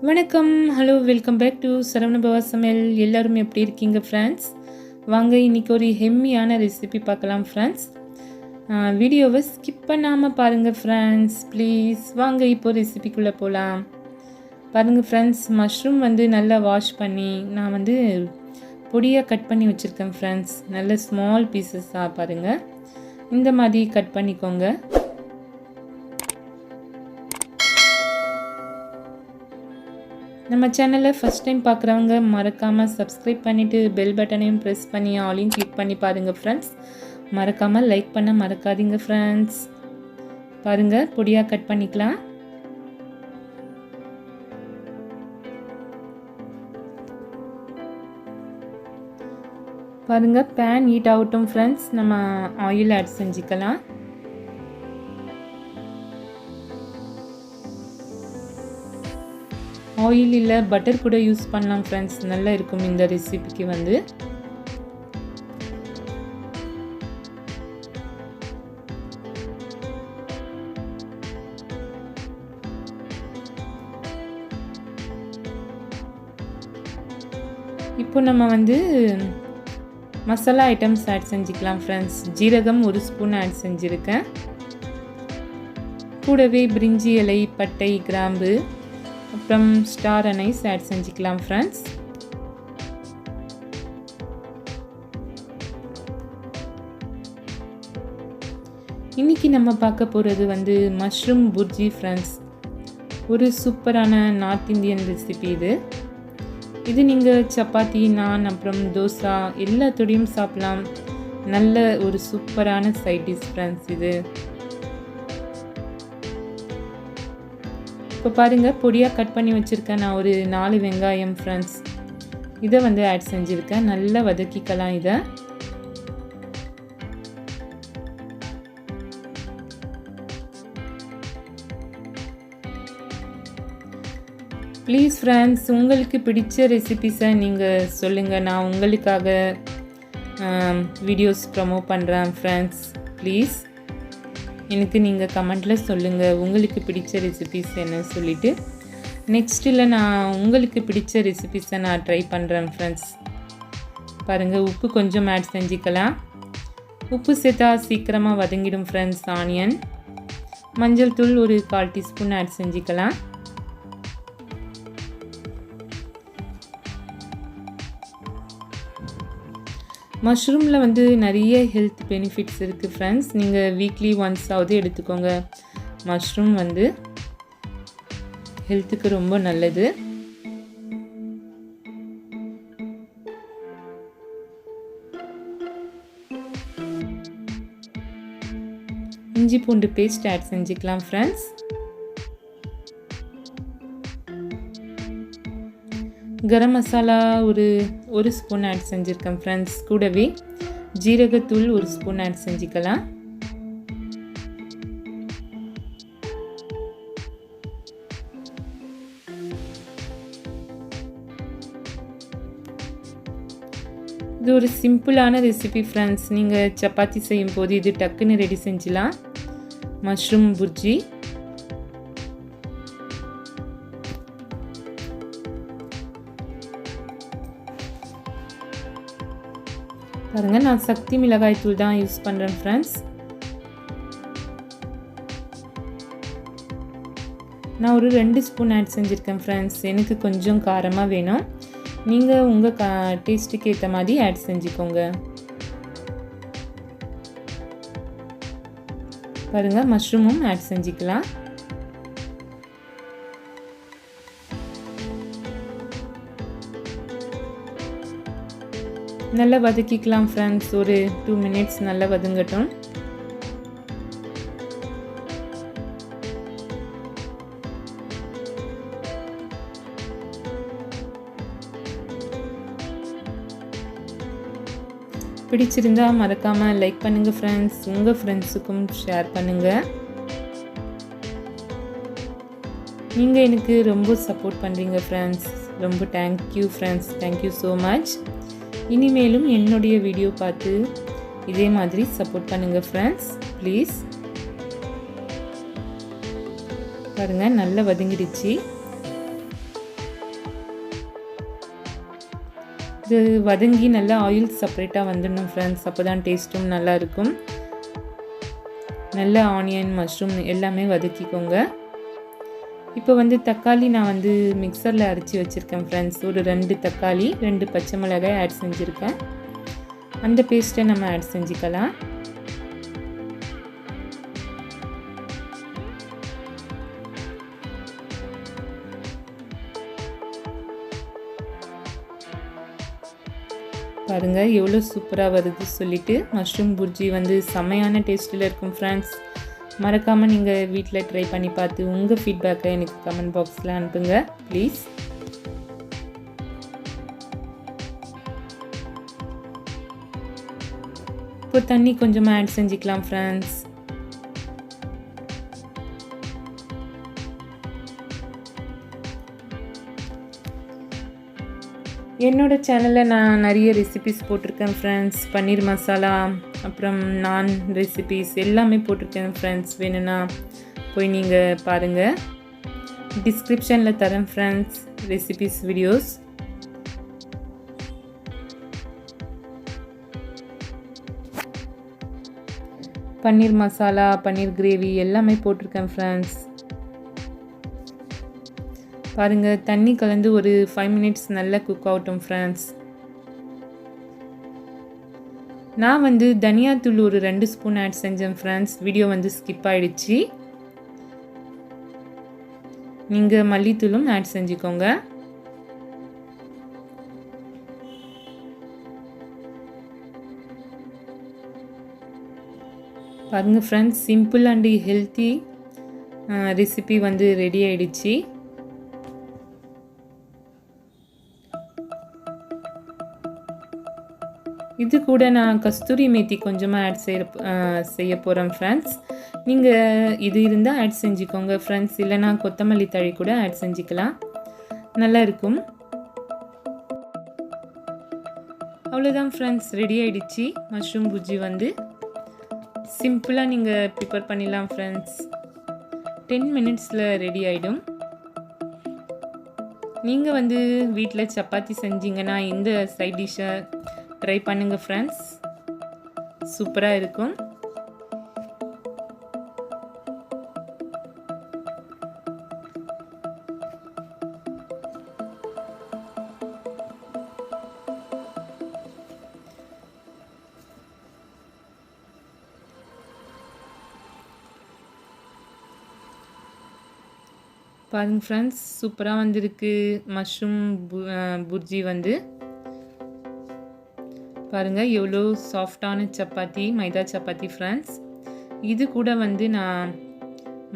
வணக்கம், hello, welcome back to Saravanabhava சமையல். எல்லாரும் எப்படி இருக்கீங்க ஃப்ரெண்ட்ஸ்? வாங்க இன்றைக்கி ஒரு ஹெம்மியான ரெசிபி பார்க்கலாம் ஃப்ரெண்ட்ஸ். வீடியோவை ஸ்கிப் பண்ணாமல் பாருங்கள் ஃப்ரெண்ட்ஸ் ப்ளீஸ். வாங்க இப்போ ரெசிபிக்குள்ளே போகலாம். பாருங்கள் ஃப்ரெண்ட்ஸ், மஷ்ரூம் நல்லா வாஷ் பண்ணி நான் பொடியாக கட் பண்ணி வச்சுருக்கேன் ஃப்ரெண்ட்ஸ். நல்ல ஸ்மால் பீசஸாக பாருங்கள், இந்த மாதிரி கட் பண்ணிக்கோங்க. நம்ம சேனலை ஃபஸ்ட் டைம் பார்க்குறவங்க மறக்காமல் சப்ஸ்கிரைப் பண்ணிவிட்டு பெல் பட்டனையும் ப்ரெஸ் பண்ணி ஆலையும் கிளிக் பண்ணி பாருங்கள் ஃப்ரெண்ட்ஸ். மறக்காமல் லைக் பண்ண மறக்காதீங்க ஃப்ரெண்ட்ஸ். பாருங்கள், பொடியாக கட் பண்ணிக்கலாம். பாருங்கள், பேன் ஹீட் ஆகட்டும் ஃப்ரெண்ட்ஸ். நம்ம ஆயில் ஆட் செஞ்சுக்கலாம். ஆயில் இல்லை பட்டர் கூட யூஸ் பண்ணலாம் ஃப்ரெண்ட்ஸ், நல்லா இருக்கும் இந்த ரெசிபிக்கு. இப்போ நம்ம மசாலா ஐட்டம்ஸ் ஆட் செஞ்சுக்கலாம் ஃப்ரெண்ட்ஸ். ஜீரகம் 1 ஸ்பூன் ஆட் செஞ்சுருக்கேன். கூடவே பிரிஞ்சி இலை, பட்டை, கிராம்பு, அப்புறம் ஸ்டார் அனைஸ் ஆட் செஞ்சுக்கலாம் ஃப்ரெண்ட்ஸ். இன்றைக்கி நம்ம பார்க்க போகிறது மஷ்ரூம் புர்ஜி ஃப்ரெண்ட்ஸ். ஒரு சூப்பரான நார்த் இந்தியன் ரெசிபி இது நீங்கள் சப்பாத்தி, நான், அப்புறம் தோசை எல்லாத்தோடையும் சாப்பிடலாம். நல்ல ஒரு சூப்பரான சைட் டிஷ் ஃப்ரெண்ட்ஸ் இது. இப்போ பாருங்கள், பொடியாக கட் பண்ணி வச்சுருக்கேன் நான் ஒரு 4 வெங்காயம் ஃப்ரெண்ட்ஸ். இதை ஆட் செஞ்சுருக்கேன். நல்லா வதக்கிக்கலாம் இதை. ப்ளீஸ் ஃப்ரெண்ட்ஸ், உங்களுக்கு பிடிச்ச ரெசிபிஸை நீங்கள் சொல்லுங்கள். நான் உங்களுக்காக வீடியோஸ் ப்ரமோட் பண்ணுறேன் ஃப்ரெண்ட்ஸ். ப்ளீஸ் எனக்கு நீங்கள் கமெண்ட்டில் சொல்லுங்கள் உங்களுக்கு பிடிச்ச ரெசிபிஸ் என்ன சொல்லிவிட்டு. நெக்ஸ்ட்டில் நான் உங்களுக்கு பிடிச்ச ரெசிபிஸை நான் ட்ரை பண்ணுறேன் ஃப்ரெண்ட்ஸ். பாருங்கள், உப்பு கொஞ்சம் ஆட் செஞ்சுக்கலாம். உப்பு சேர்த்தா சீக்கிரமாக வதங்கிடும் ஃப்ரெண்ட்ஸ் ஆனியன். மஞ்சள் தூள் ஒரு 1/4 டீஸ்பூன் ஆட் செஞ்சுக்கலாம். மஷ்ரூமில் நிறைய ஹெல்த் பெனிஃபிட்ஸ் இருக்குது ஃப்ரெண்ட்ஸ். நீங்கள் வீக்லி ஒன்ஸ் ஆவது எடுத்துக்கோங்க. மஷ்ரூம் ஹெல்த்துக்கு ரொம்ப நல்லது. இஞ்சி பூண்டு பேஸ்ட் ஆட் செஞ்சுக்கலாம் ஃப்ரெண்ட்ஸ். கரம் மசாலா ஒரு ஸ்பூன் ஆட் செஞ்சுருக்கேன் ஃப்ரெண்ட்ஸ். கூடவே ஜீரகத்தூள் 1 ஸ்பூன் ஆட் செஞ்சுக்கலாம். இது ஒரு சிம்பிளான ரெசிபி ஃப்ரெண்ட்ஸ். நீங்கள் சப்பாத்தி செய்யும் போது இது டக்குன்னு ரெடி செஞ்சிடலாம். மஷ்ரூம் புர்ஜி. பாருங்கள், நான் சக்தி மிளகாய் தூள் தான் யூஸ் பண்ணுறேன் ஃப்ரெண்ட்ஸ். நான் ஒரு 2 ஸ்பூன் ஆட் செஞ்சுருக்கேன் ஃப்ரெண்ட்ஸ். எனக்கு கொஞ்சம் காரமாக வேணும். நீங்கள் உங்கள் டேஸ்ட்டுக்கு ஏற்ற மாதிரி ஆட் செஞ்சுக்கோங்க. பாருங்கள், மஷ்ரூமும் ஆட் செஞ்சுக்கலாம். நல்லா வதக்கிக்கலாம் ஃப்ரெண்ட்ஸ். ஒரு 2 மினிட்ஸ் நல்லா வதங்கட்டும். பிடிச்சிருந்தா மறக்காமல் லைக் பண்ணுங்கள் ஃப்ரெண்ட்ஸ். உங்கள் ஃப்ரெண்ட்ஸுக்கும் ஷேர் பண்ணுங்கள். நீங்கள் எனக்கு ரொம்ப சப்போர்ட் பண்ணுறீங்க ஃப்ரெண்ட்ஸ். ரொம்ப thank you friends. Thank you so much. இனிமேலும் என்னுடைய வீடியோ பார்த்து இதே மாதிரி சப்போர்ட் பண்ணுங்கள் ஃப்ரெண்ட்ஸ் ப்ளீஸ். பாருங்கள் நல்லா வதங்கிடுச்சு. இது வதங்கி நல்லா ஆயில் செப்பரேட்டாக வந்துடணும் ஃப்ரெண்ட்ஸ். அப்போ தான் டேஸ்ட்டும் நல்லா இருக்கும். நல்லா ஆனியன் மஷ்ரூம் எல்லாமே வதக்கிக்கோங்க. இப்போ வந்து தக்காளி நான் வந்து மிக்சரில் அரைச்சி வச்சுருக்கேன் ஃப்ரெண்ட்ஸ். ஒரு 2 தக்காளி 2 பச்சை மிளகாய் ஆட் செஞ்சுருக்கேன். அந்த பேஸ்ட்டை நம்ம ஆட் செஞ்சுக்கலாம். பாருங்கள் எவ்வளோ சூப்பராக வருது சொல்லிவிட்டு. மஷ்ரூம் புர்ஜி வந்து செம்மையான டேஸ்ட்டில் இருக்கும் ஃப்ரெண்ட்ஸ். மறக்காமல் நீங்கள் வீட்டில் ட்ரை பண்ணி பார்த்து உங்கள் ஃபீட்பேக்கை எனக்கு கமெண்ட் பாக்ஸில் அனுப்புங்க ப்ளீஸ். இப்போ தண்ணி கொஞ்சமாக ஆட் செஞ்சுக்கலாம் ஃப்ரெண்ட்ஸ். என்னோட சேனலில் நான் நிறைய ரெசிபிஸ் போட்டிருக்கேன் ஃப்ரெண்ட்ஸ். பன்னீர் மசாலா, அப்புறம் நான் ரெசிபிஸ் எல்லாமே போட்டிருக்கேன் ஃப்ரெண்ட்ஸ். வேணும்னா போய் நீங்கள் பாருங்கள். டிஸ்கிரிப்ஷனில் தரேன் friends recipes videos. Paneer masala, பன்னீர் கிரேவி எல்லாமே போட்டிருக்கேன் ஃப்ரெண்ட்ஸ். பாருங்கள் தண்ணி கலந்து ஒரு 5 மினிட்ஸ் நல்லா குக் ஆகட்டும் ஃப்ரெண்ட்ஸ். நான் வந்து தனியாத்தூள் ஒரு 2 ஸ்பூன் ஆட் செஞ்சேன் ஃப்ரெண்ட்ஸ். வீடியோ வந்து ஸ்கிப் ஆகிடுச்சு. நீங்கள் மல்லித்தூளும் ஆட் செஞ்சுக்கோங்க. பாருங்கள் friends simple and healthy recipe வந்து ரெடி ஆகிடுச்சு. இது கூட நான் கஸ்தூரி மேத்தி கொஞ்சமாக ஆட் செய்ய போகிறேன் ஃப்ரெண்ட்ஸ். நீங்கள் இது இருந்தால் ஆட் செஞ்சுக்கோங்க ஃப்ரெண்ட்ஸ். இல்லைனா கொத்தமல்லி தழை கூட ஆட் செஞ்சுக்கலாம், நல்லா இருக்கும். அவ்வளோதான் ஃப்ரெண்ட்ஸ், ரெடி ஆகிடுச்சு. மஷ்ரூம் புர்ஜி வந்து சிம்பிளாக நீங்கள் ப்ரிப்பேர் பண்ணிடலாம் ஃப்ரெண்ட்ஸ். 10 மினிட்ஸில் ரெடி ஆகிடும். நீங்கள் வந்து வீட்டில் சப்பாத்தி செஞ்சீங்கன்னா இந்த சைட் டிஷ்ஷை ட்ரை பண்ணுங்கள் ஃப்ரெண்ட்ஸ், சூப்பராக இருக்கும். பாருங்கள் ஃப்ரெண்ட்ஸ் சூப்பராக வந்திருக்கு மஷ்ரூம் புர்ஜி வந்து. பாருங்கள் எவ்வளோ சாஃப்டான சப்பாத்தி, மைதா சப்பாத்தி ஃப்ரெண்ட்ஸ். இது கூட வந்து நான்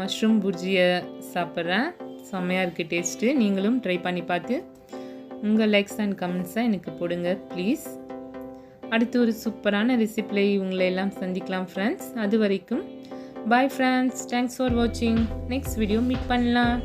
மஷ்ரூம் புர்ஜியை சாப்பிட்றேன். செம்மையாக இருக்குது டேஸ்ட்டு. நீங்களும் ட்ரை பண்ணி பார்த்து உங்கள் லைக்ஸ் அண்ட் கமெண்ட்ஸை எனக்கு போடுங்க ப்ளீஸ். அடுத்து ஒரு சூப்பரான ரெசிபியை உங்களை எல்லாம் சந்திக்கலாம் ஃப்ரெண்ட்ஸ். அது வரைக்கும் பாய் ஃப்ரெண்ட்ஸ். தேங்க்ஸ் ஃபார் வாட்சிங். நெக்ஸ்ட் வீடியோ மீட் பண்ணலாம்.